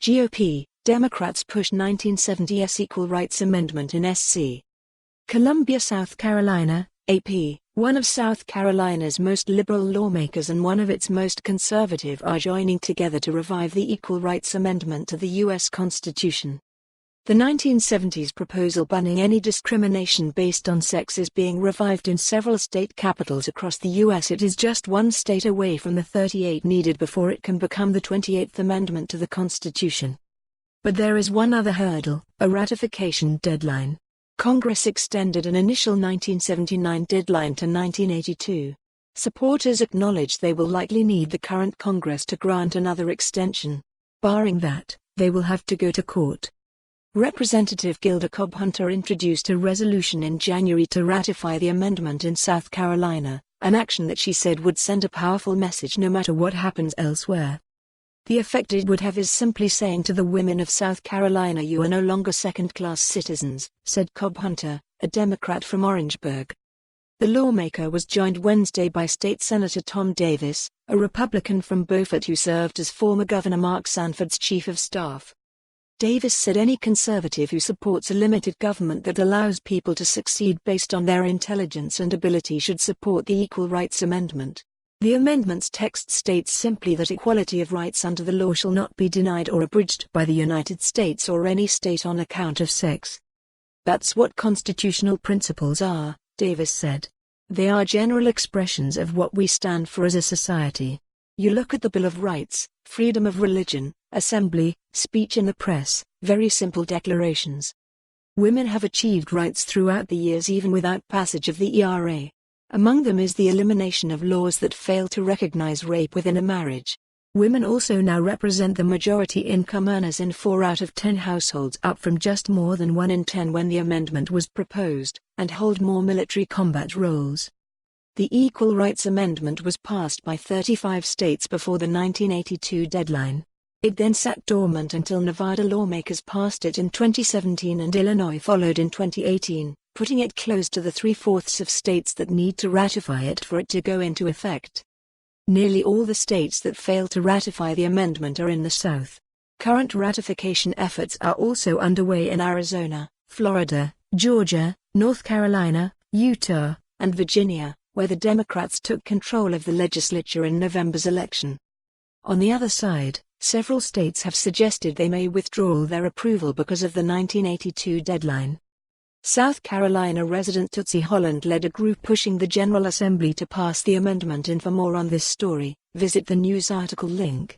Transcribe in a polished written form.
GOP, Democrats push 1970s Equal Rights Amendment in SC. Columbia, South Carolina, AP, one of South Carolina's most liberal lawmakers and one of its most conservative are joining together to revive the Equal Rights Amendment to the U.S. Constitution. The 1970s proposal banning any discrimination based on sex is being revived in several state capitals across the U.S. It is just one state away from the 38 needed before it can become the 28th Amendment to the Constitution. But there is one other hurdle, a ratification deadline. Congress extended an initial 1979 deadline to 1982. Supporters acknowledge they will likely need the current Congress to grant another extension. Barring that, they will have to go to court. Representative Gilda Cobb-Hunter introduced a resolution in January to ratify the amendment in South Carolina, an action that she said would send a powerful message no matter what happens elsewhere. The effect it would have is simply saying to the women of South Carolina, you are no longer second-class citizens, said Cobb-Hunter, a Democrat from Orangeburg. The lawmaker was joined Wednesday by State Senator Tom Davis, a Republican from Beaufort who served as former Governor Mark Sanford's chief of staff. Davis said any conservative who supports a limited government that allows people to succeed based on their intelligence and ability should support the Equal Rights Amendment. The amendment's text states simply that equality of rights under the law shall not be denied or abridged by the United States or any state on account of sex. That's what constitutional principles are, Davis said. They are general expressions of what we stand for as a society. You look at the Bill of Rights, freedom of religion, assembly, speech in the press, very simple declarations. Women have achieved rights throughout the years even without passage of the ERA. Among them is the elimination of laws that fail to recognize rape within a marriage. Women also now represent the majority income earners in 4 out of 10 households, up from just more than 1 in 10 when the amendment was proposed, and hold more military combat roles. The Equal Rights Amendment was passed by 35 states before the 1982 deadline. It then sat dormant until Nevada lawmakers passed it in 2017 and Illinois followed in 2018, putting it close to the 3/4 of states that need to ratify it for it to go into effect. Nearly all the states that fail to ratify the amendment are in the South. Current ratification efforts are also underway in Arizona, Florida, Georgia, North Carolina, Utah, and Virginia, where the Democrats took control of the legislature in November's election. On the other side, several states have suggested they may withdraw their approval because of the 1982 deadline. South Carolina resident Tootsie Holland led a group pushing the General Assembly to pass the amendment. And for more on this story, visit the news article link.